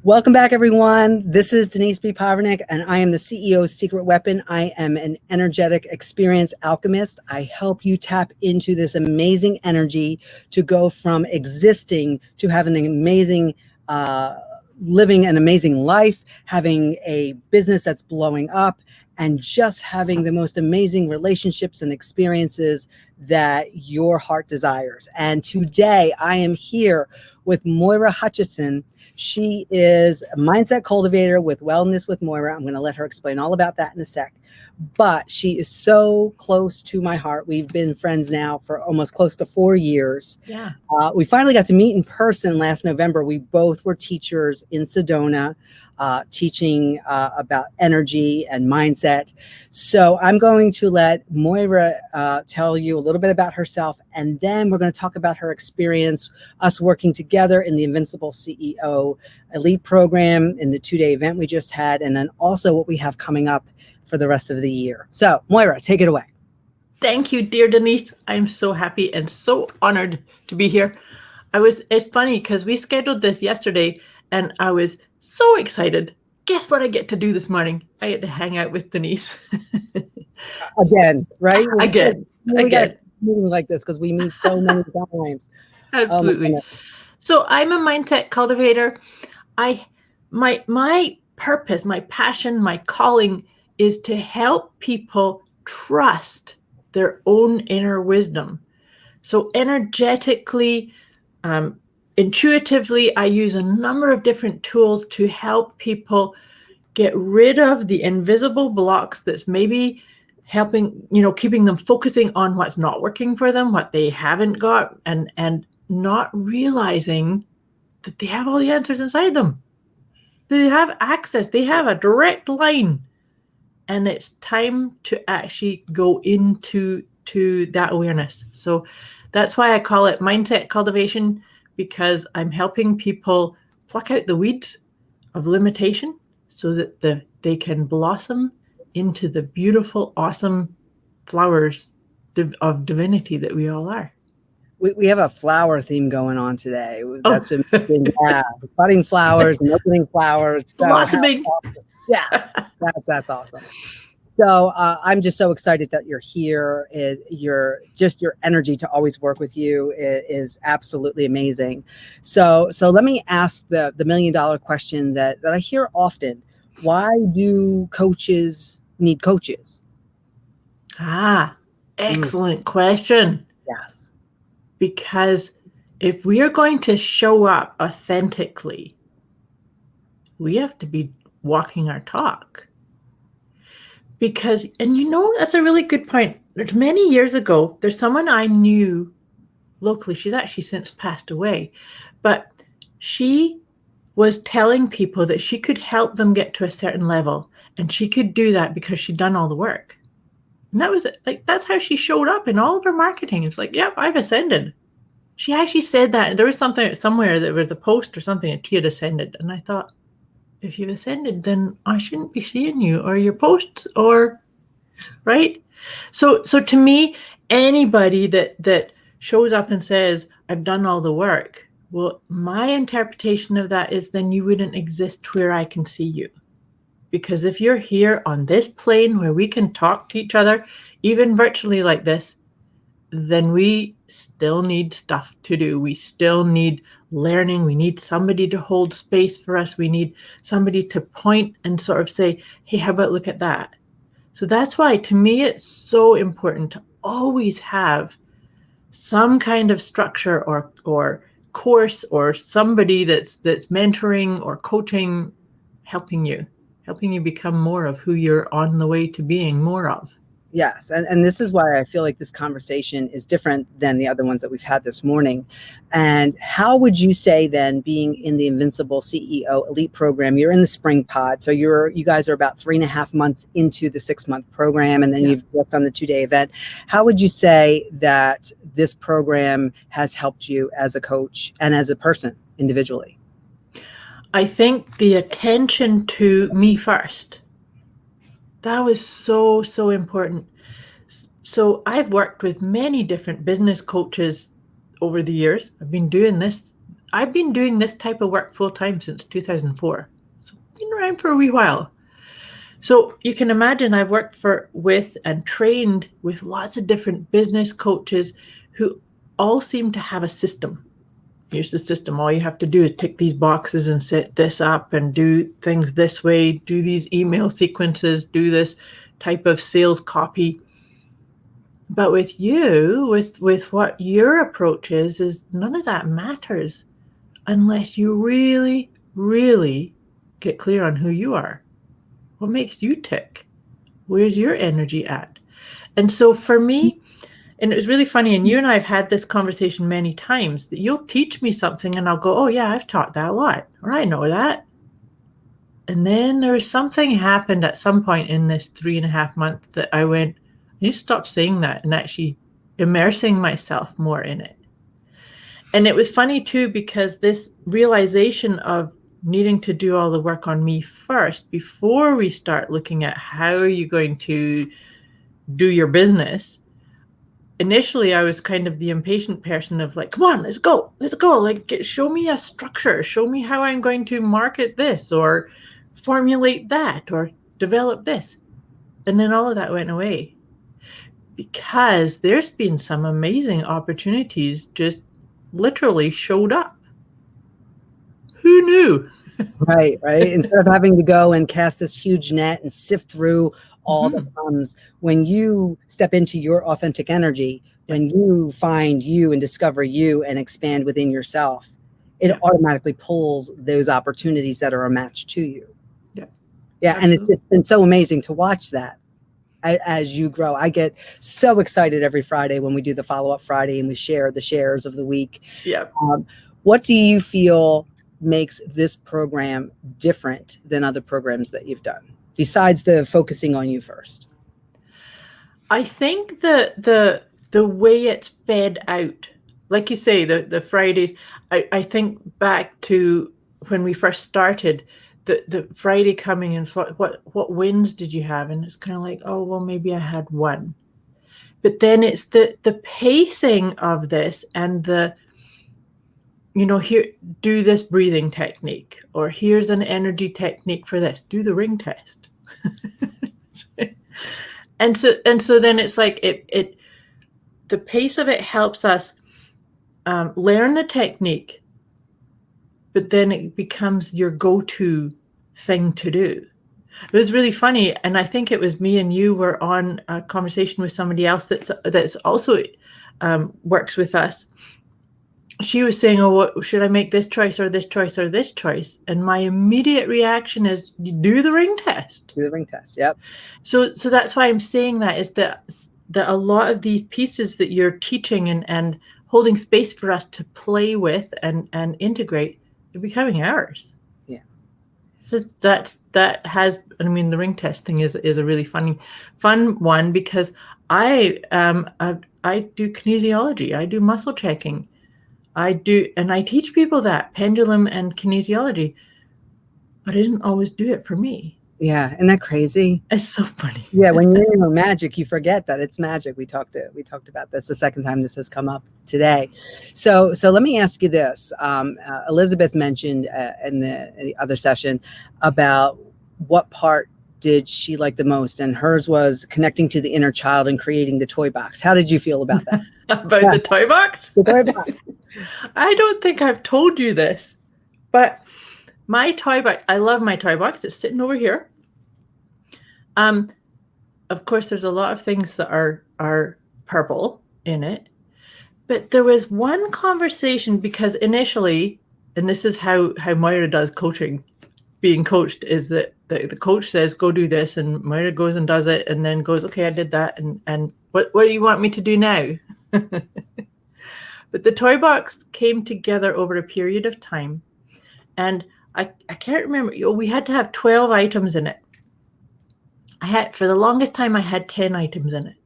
Welcome back, everyone. This is Denise B. Pavernick, and I am the CEO's Secret Weapon. I am an energetic experience alchemist. I help you tap into this amazing energy to go from existing to having an amazing, living an amazing life, having a business that's blowing up, and just having the most amazing relationships and experiences that your heart desires. And today I am here with Moira Hutchison. She is a mindset cultivator with Wellness with Moira. I'm going to let her explain all about that in a sec. But she is so close to my heart. We've been friends now for almost close to 4 years. Yeah. We finally got to meet in person last November. We both were teachers in Sedona, teaching about energy and mindset. So I'm going to let Moira tell you a little bit about herself, and then we're going to talk about her experience, us working together in the Invincible CEO Elite Program, in the 2-day event we just had, and then also what we have coming up for the rest of the year. So Moira, take it away. Thank you, dear Denise. I'm so happy and so honored to be here. It's funny because we scheduled this yesterday and I was so excited. Guess what I get to do this morning? I get to hang out with Denise. Again, right? Again. We got meeting like this because we meet so many times. Absolutely. So I'm a mindset cultivator. My purpose, my passion, my calling is to help people trust their own inner wisdom. So energetically, intuitively, I use a number of different tools to help people get rid of the invisible blocks that's maybe helping, keeping them focusing on what's not working for them, what they haven't got, and not realizing that they have all the answers inside them. They have access. They have a direct line. And it's time to actually go into that awareness. So that's why I call it mindset cultivation, because I'm helping people pluck out the weeds of limitation so that they can blossom into the beautiful, awesome flowers of divinity that we all are. We have a flower theme going on today. That's been budding flowers and opening flowers. Blossoming. Yeah, that's awesome. So I'm just so excited that you're here. Your energy to always work with you is absolutely amazing. So let me ask the $1 million question that I hear often. Why do coaches need coaches? Excellent question. Yes. Because if we are going to show up authentically, we have to be walking our talk. Because, and that's a really good point. There's many years ago, there's someone I knew locally. She's actually since passed away, but she was telling people that she could help them get to a certain level, and she could do that because she'd done all the work. And that was that's how she showed up in all of her marketing. It's like, yep, I've ascended. She actually said that. And there was something somewhere, that was a post or something, and she had ascended. And I thought, if you've ascended, then I shouldn't be seeing you or your posts, or right. So to me, anybody that shows up and says, I've done all the work, well, my interpretation of that is then you wouldn't exist where I can see you. Because if you're here on this plane where we can talk to each other, even virtually like this, then we still need stuff to do. We still need learning. We need somebody to hold space for us. We need somebody to point and sort of say, hey, how about look at that? So that's why, to me, it's so important to always have some kind of structure or course or somebody that's mentoring or coaching, helping you become more of who you're on the way to being more of. Yes. And this is why I feel like this conversation is different than the other ones that we've had this morning. And how would you say then, being in the Invincible CEO Elite Program, you're in the spring pod. So you guys are about 3.5 months into the 6-month program, and then you've just done the 2-day event. How would you say that this program has helped you as a coach and as a person individually? I think the attention to me first. That was so, so important. So I've worked with many different business coaches over the years. I've been doing this. I've been doing this type of work full time since 2004. So I've been around for a wee while. So you can imagine I've worked with and trained with lots of different business coaches who all seem to have a system. Here's the system. All you have to do is tick these boxes and set this up and do things this way, do these email sequences, do this type of sales copy. But with you, with what your approach is none of that matters unless you really, really get clear on who you are. What makes you tick? Where's your energy at? And so for me, and it was really funny, and you and I have had this conversation many times, that you'll teach me something and I'll go, oh yeah, I've taught that a lot, or I know that. And then there's something happened at some point in this 3.5 months that I went, I need to stop saying that and actually immersing myself more in it. And it was funny too, because this realization of needing to do all the work on me first before we start looking at how are you going to do your business. Initially, I was kind of the impatient person of like, come on, let's go. Like, show me a structure. Show me how I'm going to market this or formulate that or develop this. And then all of that went away because there's been some amazing opportunities just literally showed up. Who knew? Right. Instead of having to go and cast this huge net and sift through all that comes, when you step into your authentic energy, when you find you and discover you and expand within yourself, it automatically pulls those opportunities that are a match to you. Yeah. And it's just been so amazing to watch that as you grow. I get so excited every Friday when we do the follow-up Friday and we share the shares of the week. Yeah. What do you feel makes this program different than other programs that you've done, besides the focusing on you first? I think the way it's fed out, like you say, the Fridays, I think back to when we first started, the Friday coming and what wins did you have? And it's kind of like, oh, well, maybe I had one. But then it's the pacing of this and here, do this breathing technique, or here's an energy technique for this, do the ring test. and so then it's like the pace of it helps us learn the technique, but then it becomes your go-to thing to do. It was really funny, and I think it was me and you were on a conversation with somebody else that's also works with us. She was saying, oh, what should I make, this choice or this choice or this choice? And my immediate reaction is, do the ring test. Do the ring test, yep. So that's why I'm saying that, is that a lot of these pieces that you're teaching and holding space for us to play with and integrate are becoming ours. Yeah. So the ring test thing is a really fun one, because I do kinesiology, I do muscle checking. And I teach people that pendulum and kinesiology, but I didn't always do it for me. Yeah, isn't that crazy? It's so funny. Yeah, when you're in your magic, you forget that it's magic. We talked about this the second time this has come up today. So let me ask you this. Elizabeth mentioned in the other session about what part did she like the most, and hers was connecting to the inner child and creating the toy box. How did you feel about that? About the toy box? The toy box. I don't think I've told you this, but my toy box, I love my toy box. It's sitting over here. Of course, there's a lot of things that are purple in it, but there was one conversation, because initially, and this is how Moira does coaching, being coached, is that the coach says, go do this, and Moira goes and does it, and then goes, okay, I did that, and what do you want me to do now? But the toy box came together over a period of time, and I can't remember. We had to have 12 items in it. For the longest time, I had 10 items in it,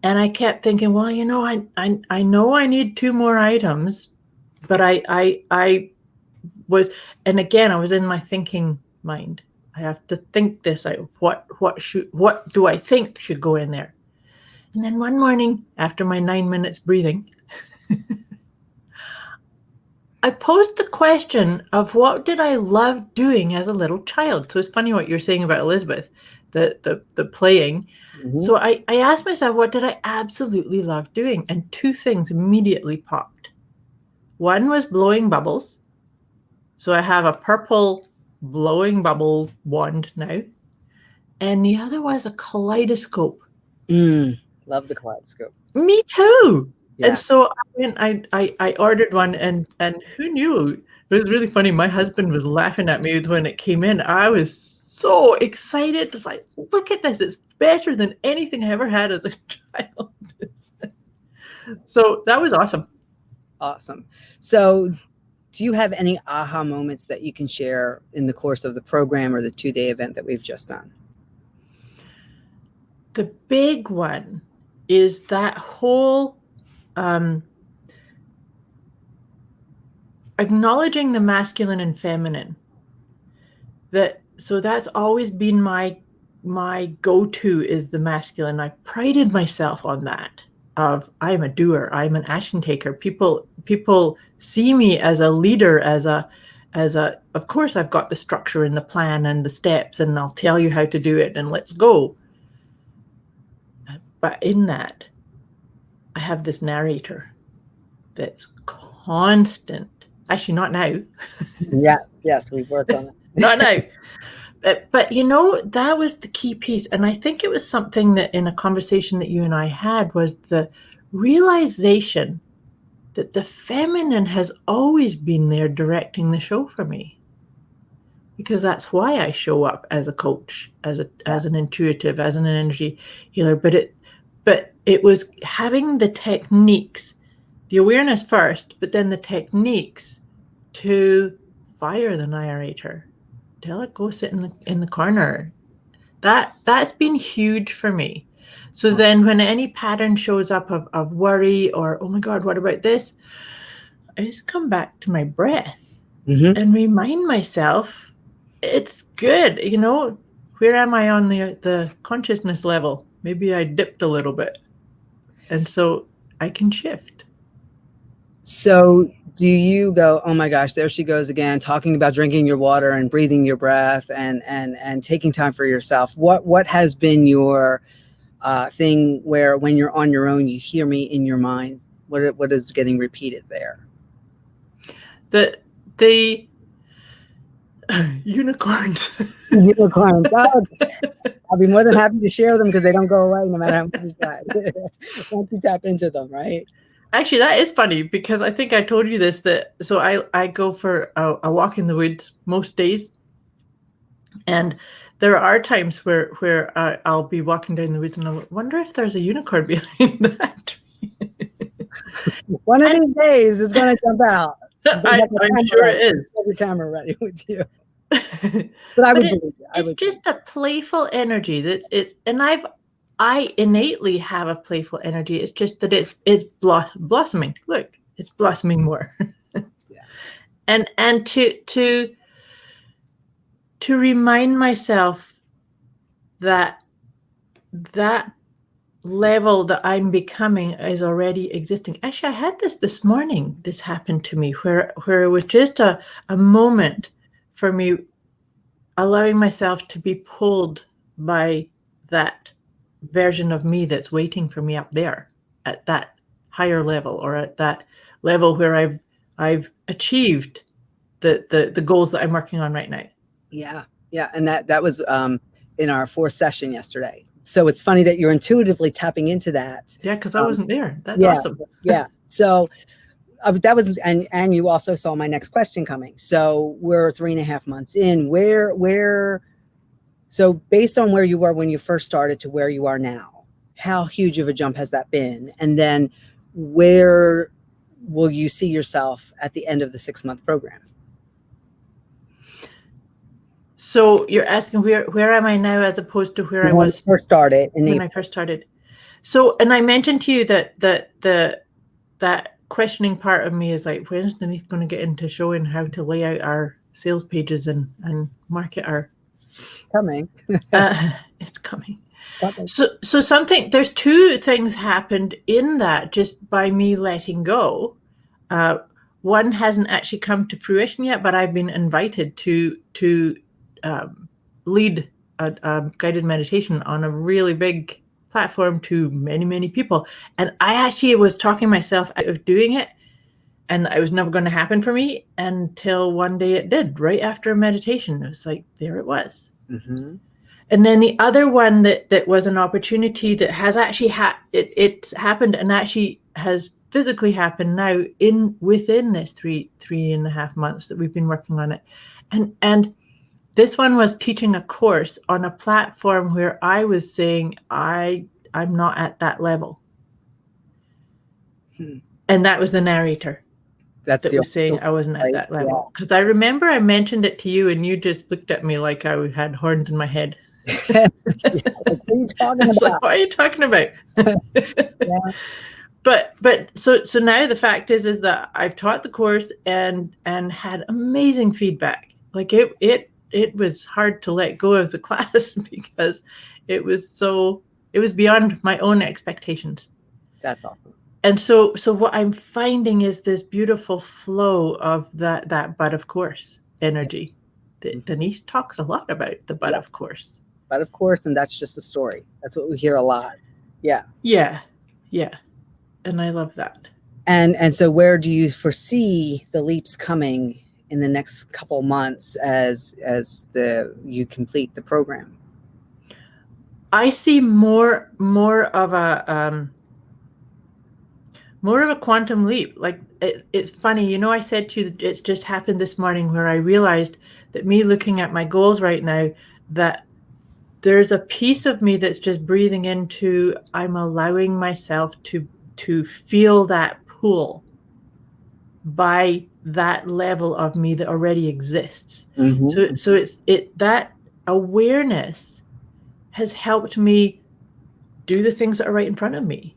and I kept thinking, well, I know I need 2 more items, but I was, and again, I was in my thinking mind. I have to think this out. What do I think should go in there? And then one morning, after my 9 minutes breathing, I posed the question of what did I love doing as a little child. So it's funny what you're saying about Elizabeth, the playing. Mm-hmm. So I asked myself, what did I absolutely love doing? And two things immediately popped. One was blowing bubbles. So I have a purple blowing bubble wand now. And the other was a kaleidoscope. Love the kaleidoscope. Me too. Yeah. And so I ordered one, and who knew? It was really funny. My husband was laughing at me when it came in. I was so excited. It's like, look at this. It's better than anything I ever had as a child. So that was awesome. Awesome. So do you have any aha moments that you can share in the course of the program or the 2-day event that we've just done? The big one is that whole acknowledging the masculine and feminine. So that's always been my go-to is the masculine. I prided myself on that. Of I'm a doer, I'm an action taker. People see me as a leader, as a of course I've got the structure and the plan and the steps, and I'll tell you how to do it and let's go. But in that, I have this narrator that's constant. Actually, not now. Yes, we've worked on it. Not now. But you know, that was the key piece. And I think it was something that in a conversation that you and I had was the realization that the feminine has always been there directing the show for me. Because that's why I show up as a coach, as an intuitive, as an energy healer. But it was having the techniques, the awareness first, but then the techniques to fire the narrator. Tell it go sit in the corner. That's been huge for me. So then when any pattern shows up of worry or, oh my God, what about this? I just come back to my breath and remind myself it's good. You know, where am I on the consciousness level? Maybe I dipped a little bit. And so I can shift. So do you go, oh my gosh, there she goes again, talking about drinking your water and breathing your breath and taking time for yourself? What has been your thing where when you're on your own, you hear me in your mind? What is getting repeated there? The unicorns. Unicorns. Oh, I'll be more than happy to share them because they don't go away no matter how much you try. Once you tap into them, right? Actually, that is funny because I think I told you this, so I go for a walk in the woods most days. And there are times where I'll be walking down the woods and I wonder if there's a unicorn behind that tree. One of these days it's going to jump out. I'm sure it is. Have your camera ready with you. But I would believe you. It's just a playful energy and I innately have a playful energy. It's just that it's blossoming. Look, it's blossoming more. Yeah. And to remind myself that level that I'm becoming is already existing. Actually, I had this morning. This happened to me where it was just a moment for me, allowing myself to be pulled by that version of me that's waiting for me up there at that higher level, or at that level where I've achieved the goals that I'm working on right now. Yeah. And that was in our 4th session yesterday. So it's funny that you're intuitively tapping into that. Yeah, because I wasn't there. That's awesome. Yeah. So that was, and you also saw my next question coming. So we're 3.5 months in. So based on where you were when you first started to where you are now, how huge of a jump has that been? And then where will you see yourself at the end of the 6-month program? So you're asking where am I now as opposed to where I was first started when I first started. So, and I mentioned to you that questioning part of me is like, when's Denise going to get into showing how to lay out our sales pages and market our coming. It's coming. So there's 2 things happened in that just by me letting go. One hasn't actually come to fruition yet, but I've been invited to lead a guided meditation on a really big platform to many, many people. And I actually was talking myself out of doing it, and it was never going to happen for me until one day it did, right after a meditation. It was like, there it was. Mm-hmm. And then the other one that was an opportunity that has actually it's happened and actually has physically happened now within this three and a half months that we've been working on it. And this one was teaching a course on a platform where I was saying I'm not at that level. And that was the narrator that was saying I wasn't at that level. Because I remember I mentioned it to you and you just looked at me like I had horns in my head. Yeah, what are you talking about? Like, what are you talking about? Yeah. But so now the fact is that I've taught the course and had amazing feedback. Like it was hard to let go of the class because it was beyond my own expectations. That's awesome. And so what I'm finding is this beautiful flow of that but of course energy. Denise talks a lot about the but of course. But of course, and that's just a story. That's what we hear a lot. Yeah. Yeah. Yeah. And I love that. And so where do you foresee the leaps coming in the next couple months as you complete the program? I see more of a quantum leap. Like it's funny, I said to you that it's just happened this morning where I realized that me looking at my goals right now, that there's a piece of me that's just breathing into, I'm allowing myself to feel that pull by that level of me that already exists. Mm-hmm. So it's that awareness has helped me do the things that are right in front of me,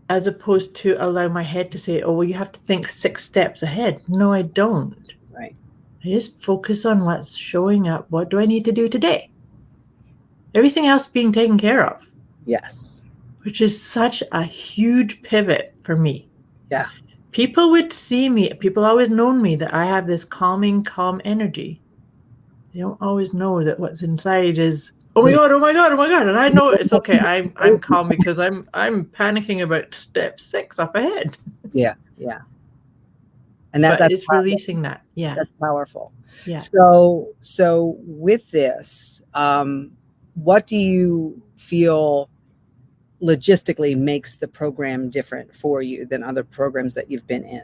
as opposed to allow my head to say, oh, well, you have to think 6 steps ahead. No, I don't. Right. I just focus on what's showing up. What do I need to do today? Everything else being taken care of. Yes. Which is such a huge pivot for me. Yeah. People would see me. People always known me that I have this calm energy. They don't always know that what's inside is, oh my God. And I know it's okay. I'm calm because I'm panicking about step 6 up ahead. Yeah. Yeah. And that's it's releasing that. Yeah. That's powerful. Yeah. So with this, what do you feel logistically makes the program different for you than other programs that you've been in?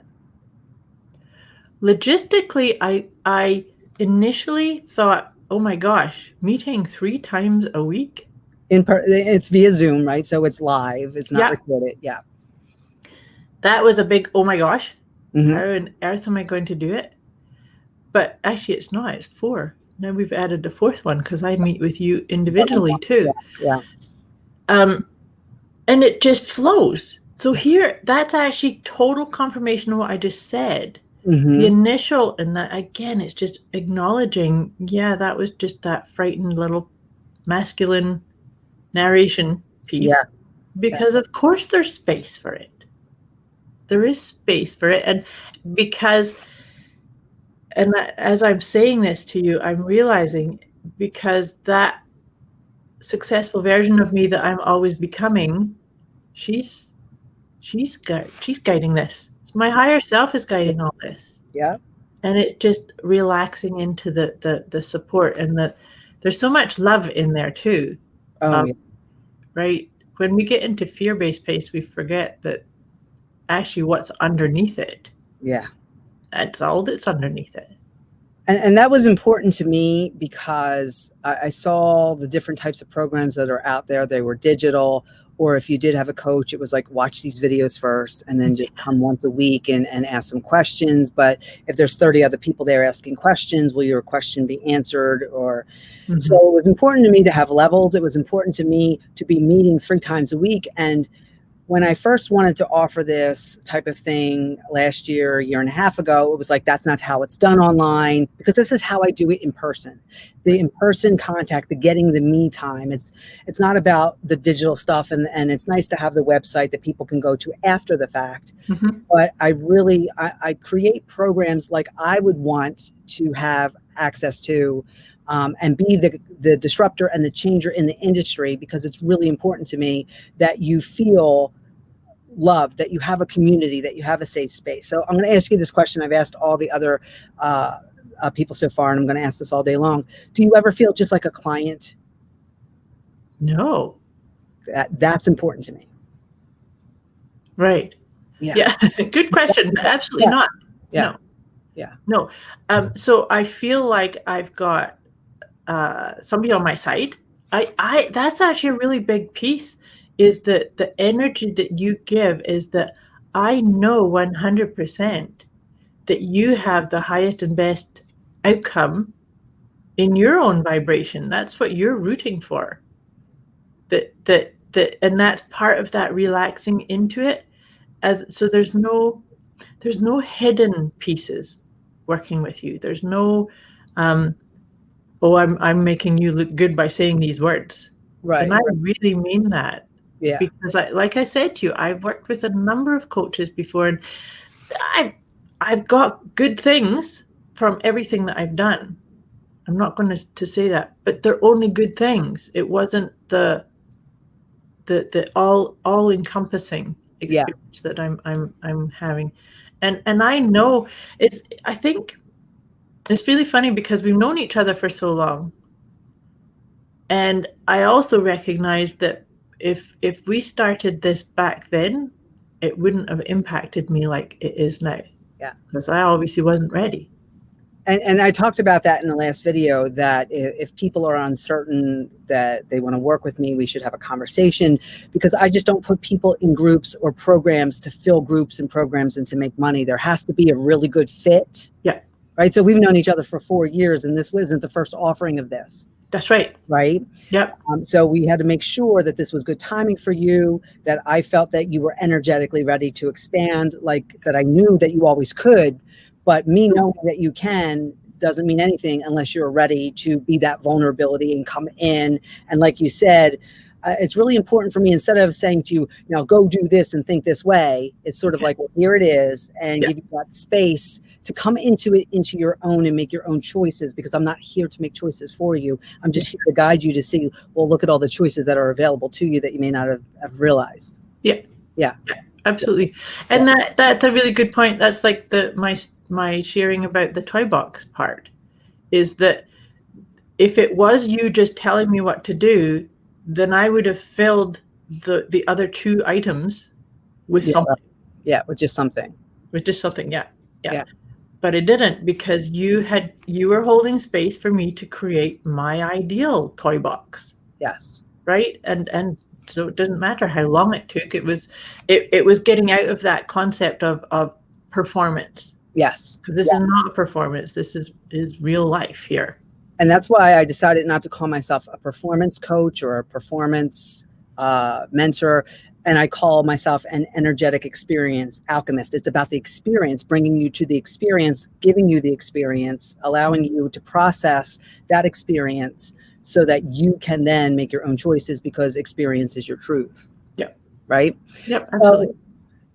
Logistically, I initially thought, oh my gosh, meeting 3 times a week? It's via Zoom, right? So it's live. It's not recorded. Yeah. That was a big, oh my gosh. Mm-hmm. How on earth am I going to do it? But actually it's not. It's 4. Now we've added the 4th one because I meet with you individually too. Yeah. And it just flows. So here, that's actually total confirmation of what I just said. Mm-hmm. The initial, and that again, it's just acknowledging, that was just that frightened little masculine narration piece. Yeah. Because of course there's space for it. There is space for it. And because, and as I'm saying this to you, I'm realizing, because that successful version of me that I'm always becoming, she's guiding this. My higher self is guiding all this. Yeah. And it's just relaxing into the support, and there's so much love in there too. Oh, yeah. Right. When we get into fear-based pace, we forget that actually what's underneath it. Yeah. That's all that's underneath it. And that was important to me because I saw the different types of programs that are out there. They were digital, or if you did have a coach, it was like, watch these videos first and then just come once a week and ask some questions. But if there's 30 other people there asking questions, will your question be answered? Or So it was important to me to have levels. It was important to me to be meeting 3 times a week. And when I first wanted to offer this type of thing last year, a year and a half ago, it was like, that's not how it's done online, because this is how I do it in person. The in-person contact, the getting the me time. It's not about the digital stuff, and it's nice to have the website that people can go to after the fact. But I create programs like I would want to have access to, and be the disruptor and the changer in the industry, because it's really important to me that you feel loved, that you have a community, that you have a safe space. So I'm going to ask you this question. I've asked all the other people so far, and I'm going to ask this all day long. Do you ever feel just like a client? No. That's important to me. Right. Yeah. Good question. Absolutely not. Yeah. No. Yeah. No. So I feel like I've got somebody on my side. That's actually a really big piece, is that the energy that you give is that I know 100% that you have the highest and best outcome in your own vibration. That's what you're rooting for. And that's part of that relaxing into it. So there's no hidden pieces working with you. There's no I'm making you look good by saying these words. Right. And I really mean that. Yeah. Because like I said to you, I've worked with a number of coaches before, and I've got good things from everything that I've done. I'm not going to say that, but they're only good things. It wasn't the all encompassing experience that I'm having. And I know I think it's really funny because we've known each other for so long. And I also recognize that if we started this back then, it wouldn't have impacted me like it is now. Yeah. Because I obviously wasn't ready. And I talked about that in the last video, that if people are uncertain that they want to work with me, we should have a conversation, because I just don't put people in groups or programs to fill groups and programs and to make money. There has to be a really good fit. Yeah. Right. So we've known each other for 4 years, and this wasn't the first offering of this. That's right. Right. Yep. So we had to make sure that this was good timing for you, that I felt that you were energetically ready to expand, like that I knew that you always could. But me knowing that you can doesn't mean anything unless you're ready to be that vulnerability and come in. And like you said, it's really important for me, instead of saying to you, go do this and think this way, it's sort of like, well, here it is, and give you that space to come into it, into your own, and make your own choices, because I'm not here to make choices for you. I'm just here to guide you to see, well, look at all the choices that are available to you that you may not have realized. Yeah. Absolutely. And that's a really good point. That's like my sharing about the toy box part, is that if it was you just telling me what to do, then I would have filled the other 2 items with something. Yeah, with just something. Yeah. But it didn't, because you were holding space for me to create my ideal toy box. Yes. Right? And so it doesn't matter how long it took. It was getting out of that concept of performance. Yes. Because this is not a performance. This is real life here. And that's why I decided not to call myself a performance coach or a performance mentor. And I call myself an energetic experience alchemist. It's about the experience, bringing you to the experience, giving you the experience, allowing you to process that experience so that you can then make your own choices, because experience is your truth. Yep. Right? Yep, absolutely. So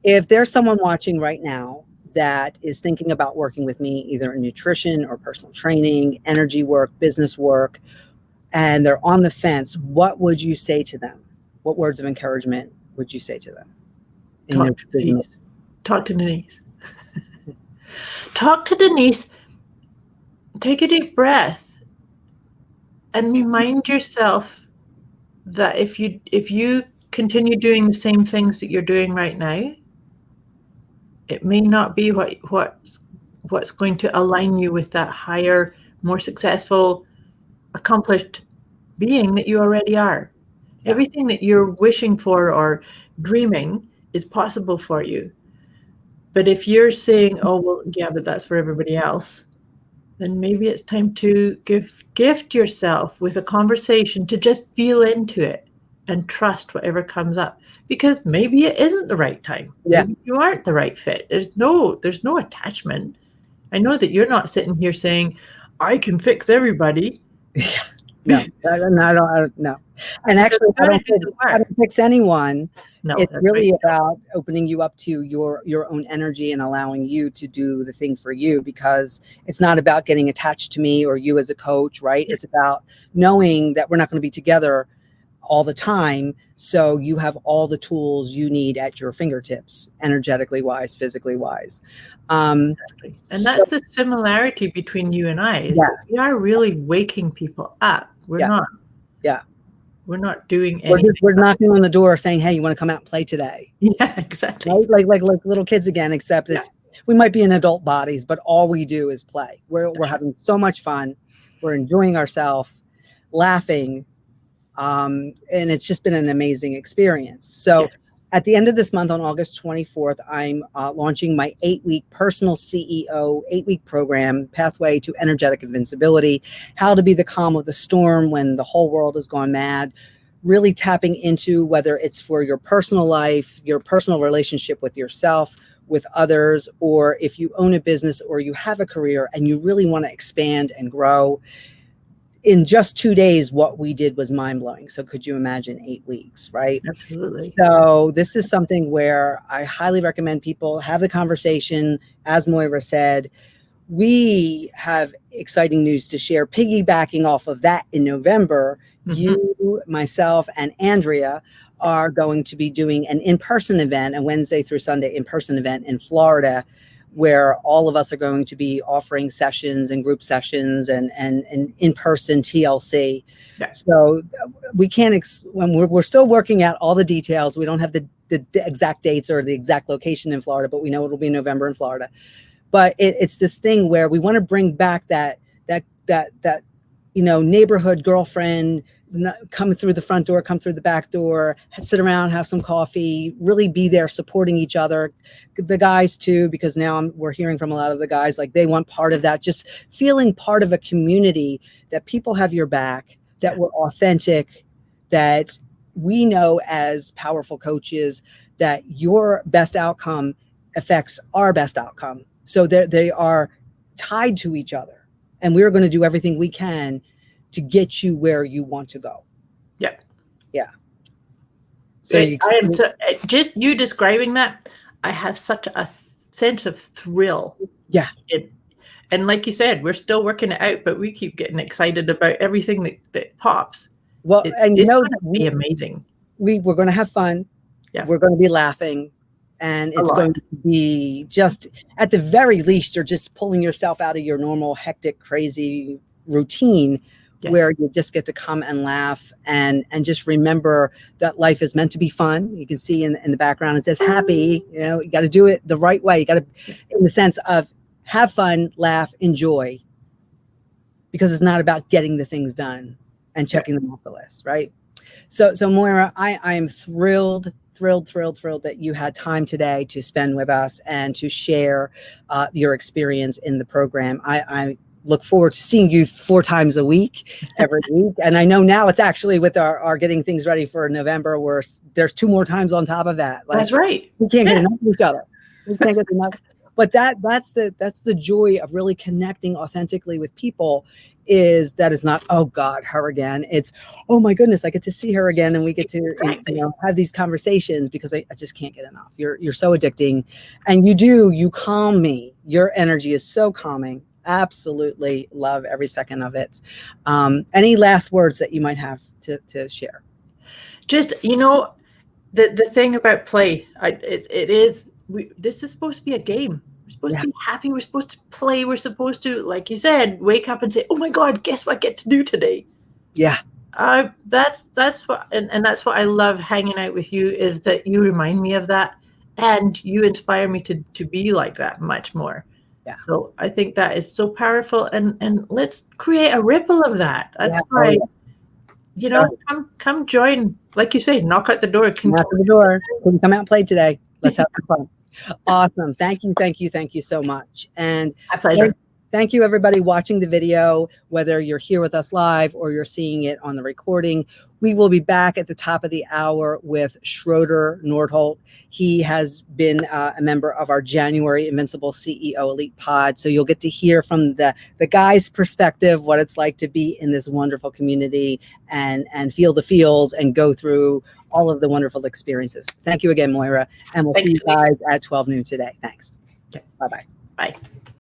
if there's someone watching right now that is thinking about working with me, either in nutrition or personal training, energy work, business work, and they're on the fence, what would you say to them? What words of encouragement would you say to them? Talk to Denise. Talk to Denise. Take a deep breath and remind yourself that if you continue doing the same things that you're doing right now, it may not be what's going to align you with that higher, more successful, accomplished being that you already are. Yeah. Everything that you're wishing for or dreaming is possible for you. But if you're saying, oh, well, yeah, but that's for everybody else, then maybe it's time to gift yourself with a conversation to just feel into it. and trust whatever comes up, because maybe it isn't the right time. Yeah. Maybe you aren't the right fit. There's no attachment. I know that you're not sitting here saying, I can fix everybody. No, I don't. No, and actually, I don't fix anyone. No, it's really about opening you up to your own energy and allowing you to do the thing for you, because it's not about getting attached to me or you as a coach, right? It's about knowing that we're not going to be together all the time. So you have all the tools you need at your fingertips, energetically wise, physically wise. Exactly. And that's the similarity between you and I, is that we are really waking people up. We're not. Yeah. We're not doing anything. We're knocking on the door saying, hey, you want to come out and play today? Yeah, exactly. Right? Like little kids again, except we might be in adult bodies, but all we do is play. We're having so much fun. We're enjoying ourselves, laughing. And it's just been an amazing experience. So at the end of this month, on August 24th, I'm launching my 8-week personal CEO 8-week program, Pathway to Energetic Invincibility, how to be the calm of the storm when the whole world has gone mad, really tapping into whether it's for your personal life, your personal relationship with yourself, with others, or if you own a business or you have a career and you really want to expand and grow. In just 2 days, what we did was mind-blowing. So could you imagine 8 weeks, right? Absolutely. So this is something where I highly recommend people have the conversation. As Moira said, we have exciting news to share. Piggybacking off of that, in November, you, myself, and Andrea are going to be doing an in-person event, a Wednesday through Sunday in-person event in Florida, where all of us are going to be offering sessions and group sessions and in-person TLC. Yeah. So we can't, when we're still working out all the details. We don't have the exact dates or the exact location in Florida, but we know it'll be in November in Florida. But it's this thing where we want to bring back that neighborhood girlfriend, come through the front door, come through the back door, sit around, have some coffee, really be there supporting each other. The guys too, because now we're hearing from a lot of the guys, like they want part of that, just feeling part of a community, that people have your back, that we're authentic, that we know as powerful coaches that your best outcome affects our best outcome. So they are tied to each other, and we're going to do everything we can to get you where you want to go. Yeah. Yeah. So I am just you describing that, I have such a sense of thrill. Yeah. And like you said, we're still working it out, but we keep getting excited about everything that pops. Well, and it's going to be amazing. We're going to have fun. Yeah. We're going to be laughing. And it's going to be just, at the very least, you're just pulling yourself out of your normal, hectic, crazy routine. Yes. Where you just get to come and laugh and just remember that life is meant to be fun. You can see in the background, it says happy. You got to do it the right way. You got to, in the sense of have fun, laugh, enjoy, because it's not about getting the things done and checking them off the list, right? So Moira, I am thrilled that you had time today to spend with us and to share your experience in the program. I look forward to seeing you 4 times a week, every week. And I know now it's actually with our getting things ready for November, where there's 2 more times on top of that. Like, that's right. We can't get enough of each other. We can't get enough. But that's the joy of really connecting authentically with people, is that it's not, oh God, her again. It's, oh my goodness, I get to see her again, and we get to have these conversations, because I just can't get enough. You're so addicting, and you calm me. Your energy is so calming. Absolutely love every second of it. Any last words that you might have to share? Just, the thing about play, this is supposed to be a game. We're supposed to be happy. We're supposed to play. We're supposed to, like you said, wake up and say, oh my God, guess what I get to do today? Yeah. That's what, and that's what I love hanging out with you, is that you remind me of that, and you inspire me to be like that much more. Yeah. So I think that is so powerful, and let's create a ripple of that. That's why, come join, like you say, knock at the door. Knock at the door. Come out and play today. Let's have some fun. Awesome. Thank you so much. And my pleasure. Thank you, everybody watching the video, whether you're here with us live or you're seeing it on the recording. We will be back at the top of the hour with Schroeder Nordholt. He has been a member of our January Invincible CEO Elite Pod. So you'll get to hear from the guy's perspective, what it's like to be in this wonderful community and feel the feels and go through all of the wonderful experiences. Thank you again, Moira. And we'll see you guys at 12 noon today. Thanks. Okay. Bye-bye. Bye.